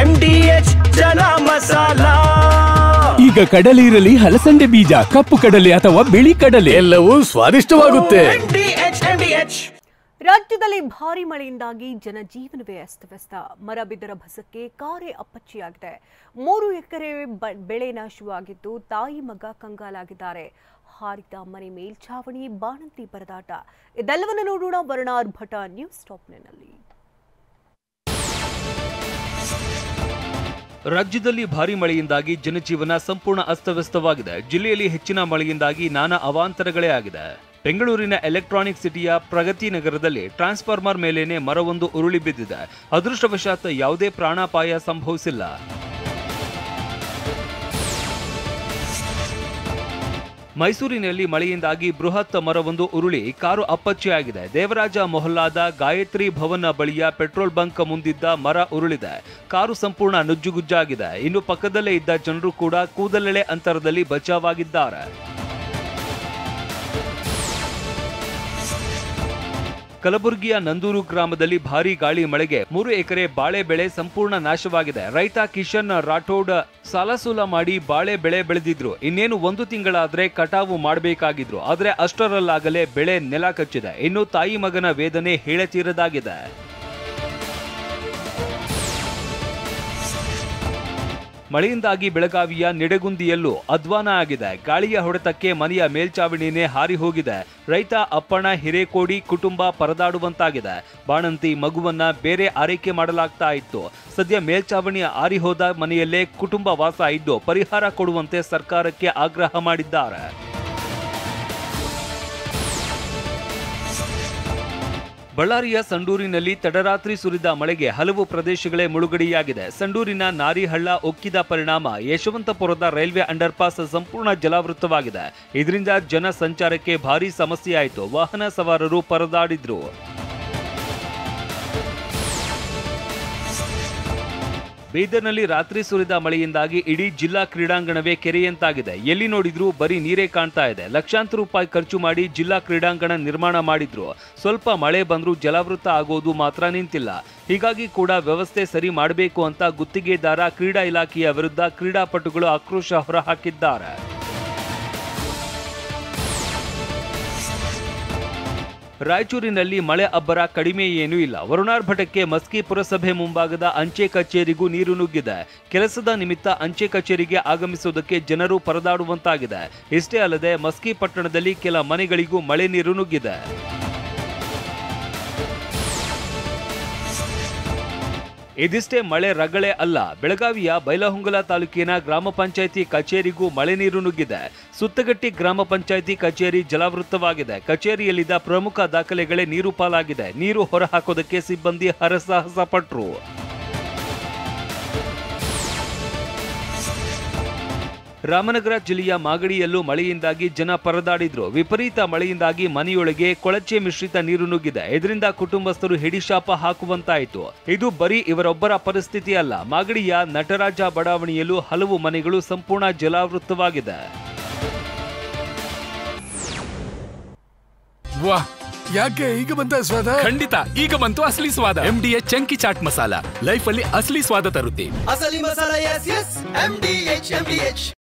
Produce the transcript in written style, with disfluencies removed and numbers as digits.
MDH ಜನ ಮಸಾಲಾ. ಈಗ ಕಡಲೆ ಇರಲಿ, ಹಲಸಂದೆ ಬೀಜ, ಕಪ್ಪು ಕಡಲೆ ಅಥವಾ ಬಿಳಿ ಕಡಲೆ, ಎಲ್ಲವೂ ಸ್ವಾದಿಷ್ಟವಾಗುತ್ತೆ. ರಾಜ್ಯದಲ್ಲಿ ಭಾರಿ ಮಳೆಯಿಂದಾಗಿ ಜನಜೀವನವೇ ಅಸ್ತವ್ಯಸ್ತ. ಮರ ಬಿದ್ದರ ಭಸಕ್ಕೆ ಕಾರೇ ಅಪ್ಪಚ್ಚಿಯಾಗಿದೆ. 3 ಎಕರೆ ಬೆಳೆ ನಾಶವಾಗಿದ್ದು ತಾಯಿ ಮಗ ಕಂಗಾಲಾಗಿದ್ದಾರೆ. ಹಾರಿದ ಮನೆ ಮೇಲ್ಛಾವಣಿ, ಬಾಣಂತಿ ಪರದಾಟ. ಇದೆಲ್ಲವನ್ನು ನೋಡೋಣ ವರ್ಣಾರ್ ಭಟ ನ್ಯೂಸ್ ಟಾಪ್ನಲ್ಲಿ. ರಾಜ್ಯದಲ್ಲಿ ಭಾರಿ ಮಳೆಯಿಂದಾಗಿ ಜನಜೀವನ ಸಂಪೂರ್ಣ ಅಸ್ತವ್ಯಸ್ತವಾಗಿದೆ. ಜಿಲ್ಲೆಯಲ್ಲಿ ಹೆಚ್ಚಿನ ಮಳೆಯಿಂದಾಗಿ ನಾನಾ ಅವಾಂತರಗಳೇ ಆಗಿದೆ. ಬೆಂಗಳೂರಿನ ಎಲೆಕ್ಟ್ರಾನಿಕ್ ಸಿಟಿಯ ಪ್ರಗತಿ ನಗರದಲ್ಲಿ ಟ್ರಾನ್ಸ್ಫಾರ್ಮರ್ ಮೇಲೇನೆ ಮರವೊಂದು ಉರುಳಿ ಬಿದ್ದಿದೆ. ಅದೃಷ್ಟವಶಾತ್ ಯಾವುದೇ ಪ್ರಾಣಾಪಾಯ ಸಂಭವಿಸಿಲ್ಲ. ಮೈಸೂರಿನಲ್ಲಿ ಮಳೆಯಿಂದಾಗಿ ಬೃಹತ್ ಮರವೊಂದು ಉರುಳಿ ಕಾರು ಅಪ್ಪಚ್ಚಿಯಾಗಿದೆ. ದೇವರಾಜ ಮೊಹಲ್ಲಾದ ಗಾಯತ್ರಿ ಭವನ ಬಳಿಯ ಪೆಟ್ರೋಲ್ ಬಂಕ್ ಮುಂದಿದ್ದ ಮರ ಉರುಳಿದೆ. ಕಾರು ಸಂಪೂರ್ಣ ನುಜ್ಜುಗುಜ್ಜಾಗಿದೆ. ಇನ್ನು ಪಕ್ಕದಲ್ಲೇ ಇದ್ದ ಜನರು ಕೂಡ ಕೂದಲೆಳೆ ಅಂತರದಲ್ಲಿ ಬಚಾವಾಗಿದ್ದಾರೆ. ಕಲಬುರಗಿಯ ನಂದೂರು ಗ್ರಾಮದಲ್ಲಿ ಭಾರೀ ಗಾಳಿ ಮಳೆಗೆ 3 ಎಕರೆ ಬಾಳೆ ಬೆಳೆ ಸಂಪೂರ್ಣ ನಾಶವಾಗಿದೆ. ರೈತ ಕಿಶನ್ ರಾಠೋಡ್ ಸಾಲಸೂಲ ಮಾಡಿ ಬಾಳೆ ಬೆಳೆ ಬೆಳೆದಿದ್ರು. ಇನ್ನೇನು 1 ತಿಂಗಳಾದ್ರೆ ಕಟಾವು ಮಾಡಬೇಕಾಗಿದ್ರು. ಆದ್ರೆ ಅಷ್ಟರಲ್ಲಾಗಲೇ ಬೆಳೆ ನೆಲ ಕಚ್ಚಿದೆ. ಇನ್ನು ತಾಯಿ ಮಗನ ವೇದನೆ ಹೇಳತೀರದಾಗಿದೆ. ಮಳೆಯಿಂದಾಗಿ ಬೆಳಗಾವಿಯ ನಿಡಗುಂದಿಯಲ್ಲೂ ಅಧ್ವಾನ ಆಗಿದೆ. ಗಾಳಿಯ ಹೊಡೆತಕ್ಕೆ ಮನೆಯ ಮೇಲ್ಚಾವಣಿನೇ ಹಾರಿ ಹೋಗಿದೆ. ರೈತ ಅಪ್ಪಣ ಹಿರೇಕೋಡಿ ಕುಟುಂಬ ಪರದಾಡುವಂತಾಗಿದೆ. ಬಾಣಂತಿ ಮಗುವನ್ನ ಬೇರೆ ಆರೈಕೆ ಮಾಡಲಾಗ್ತಾ ಇತ್ತು. ಸದ್ಯ ಮೇಲ್ಚಾವಣಿ ಆರಿ ಹೋದ ಮನೆಯಲ್ಲೇ ಕುಟುಂಬ ವಾಸ ಇದ್ದು ಪರಿಹಾರ ಕೊಡುವಂತೆ ಸರ್ಕಾರಕ್ಕೆ ಆಗ್ರಹ ಮಾಡಿದ್ದಾರೆ. ಬಳ್ಳಾರಿಯ ಸಂಡೂರಿನಲ್ಲಿ ತಡರಾತ್ರಿ ಸುರಿದ ಮಳೆಗೆ ಹಲವು ಪ್ರದೇಶಗಳೇ ಮುಳುಗಡೆಯಾಗಿದೆ. ಸಂಡೂರಿನ ನಾರಿಹಳ್ಳ ಉಕ್ಕಿದ ಪರಿಣಾಮ ಯಶವಂತಪುರದ ರೈಲ್ವೆ ಅಂಡರ್ಪಾಸ್ ಸಂಪೂರ್ಣ ಜಲಾವೃತವಾಗಿದೆ. ಇದರಿಂದ ಜನ ಸಂಚಾರಕ್ಕೆ ಭಾರೀ ಸಮಸ್ಯೆಯಾಯಿತು. ವಾಹನ ಸವಾರರು ಪರದಾಡಿದ್ರು. ಬೀದರ್ನಲ್ಲಿ ರಾತ್ರಿ ಸುರಿದ ಮಳೆಯಿಂದಾಗಿ ಇಡೀ ಜಿಲ್ಲಾ ಕ್ರೀಡಾಂಗಣವೇ ಕೆರೆಯಂತಾಗಿದೆ. ಎಲ್ಲಿ ನೋಡಿದ್ರೂ ಬರೀ ನೀರೇ ಕಾಣ್ತಾ ಇದೆ. ಲಕ್ಷಾಂತರ ರೂಪಾಯಿ ಖರ್ಚು ಮಾಡಿ ಜಿಲ್ಲಾ ಕ್ರೀಡಾಂಗಣ ನಿರ್ಮಾಣ ಮಾಡಿದ್ರು. ಸ್ವಲ್ಪ ಮಳೆ ಬಂದ್ರೂ ಜಲಾವೃತ ಆಗೋದು ಮಾತ್ರ ನಿಂತಿಲ್ಲ. ಹೀಗಾಗಿ ಕೂಡ ವ್ಯವಸ್ಥೆ ಸರಿ ಮಾಡಬೇಕು ಅಂತ ಗುತ್ತಿಗೆದಾರ ಕ್ರೀಡಾ ಇಲಾಖೆಯ ವಿರುದ್ಧ ಕ್ರೀಡಾಪಟುಗಳು ಆಕ್ರೋಶ ಹೊರಹಾಕಿದ್ದಾರೆ. ರಾಯಚೂರಿನಲ್ಲಿ ಮಳೆ ಅಬ್ಬರ ಕಡಿಮೆ ಏನೂ ಇಲ್ಲ. ವರ್ಣಾರ್ ಭಟಕ್ಕೆ ಮಸ್ಕಿ ಪುರಸಭೆ ಮುಂಭಾಗದ ಅಂಚೆ ಕಚೇರಿಗೂ ನೀರು ನುಗ್ಗಿದೆ. ಕೆಲಸದ ನಿಮಿತ್ತ ಅಂಚೆ ಕಚೇರಿಗೆ ಆಗಮಿಸುವುದಕ್ಕೆ ಜನರು ಪರದಾಡುವಂತಾಗಿದೆ. ಇಷ್ಟೇ ಅಲ್ಲದೆ ಮಸ್ಕಿ ಪಟ್ಟಣದಲ್ಲಿ ಕೆಲ ಮನೆಗಳಿಗೂ ಮಳೆ ನೀರು ನುಗ್ಗಿದೆ. ಇದಿಷ್ಟೇ ಮಳೆ ರಗಳೆ ಅಲ್ಲ. ಬೆಳಗಾವಿಯ ಬೈಲಹೊಂಗಲ ತಾಲೂಕಿನ ಗ್ರಾಮ ಪಂಚಾಯಿತಿ ಕಚೇರಿಗೂ ಮಳೆ ನೀರು ನುಗ್ಗಿದೆ. ಸುತ್ತಗಟ್ಟಿ ಗ್ರಾಮ ಪಂಚಾಯಿತಿ ಕಚೇರಿ ಜಲಾವೃತವಾಗಿದೆ. ಕಚೇರಿಯಲ್ಲಿದ್ದ ಪ್ರಮುಖ ದಾಖಲೆಗಳೇ ನೀರು ಪಾಲಾಗಿದೆ. ನೀರು ಹೊರಹಾಕೋದಕ್ಕೆ ಸಿಬ್ಬಂದಿ ಹರಸಾಹಸ ಪಟ್ರು. ರಾಮನಗರ ಜಿಲ್ಲೆಯ ಮಾಗಡಿಯಲ್ಲೂ ಮಳೆಯಿಂದಾಗಿ ಜನ ಪರದಾಡಿದ್ರು. ವಿಪರೀತ ಮಳೆಯಿಂದಾಗಿ ಮನೆಯೊಳಗೆ ಕೊಳಚೆ ಮಿಶ್ರಿತ ನೀರು ನುಗ್ಗಿದೆ. ಇದರಿಂದ ಕುಟುಂಬಸ್ಥರು ಹಿಡಿಶಾಪ ಹಾಕುವಂತಾಯಿತು. ಇದು ಬರೀ ಇವರೊಬ್ಬರ ಪರಿಸ್ಥಿತಿ ಅಲ್ಲ. ಮಾಗಡಿಯ ನಟರಾಜ ಬಡಾವಣೆಯಲ್ಲೂ ಹಲವು ಮನೆಗಳು ಸಂಪೂರ್ಣ ಜಲಾವೃತವಾಗಿದೆ. ವಾಹ್, ಯಾಕೆ ಈಗ ಬಂತ ಸ್ವಾದ? ಖಂಡಿತ ಈಗ ಬಂತು ಅಸಲಿ ಸ್ವಾದ. MDH chunky chaat masala life ಅಲ್ಲಿ ಅಸಲಿ ಸ್ವಾದ ತರುತ್ತೆ. ಅಸಲಿ ಮಸಾಲ, ಎಸ್ ಎಸ್ MDH.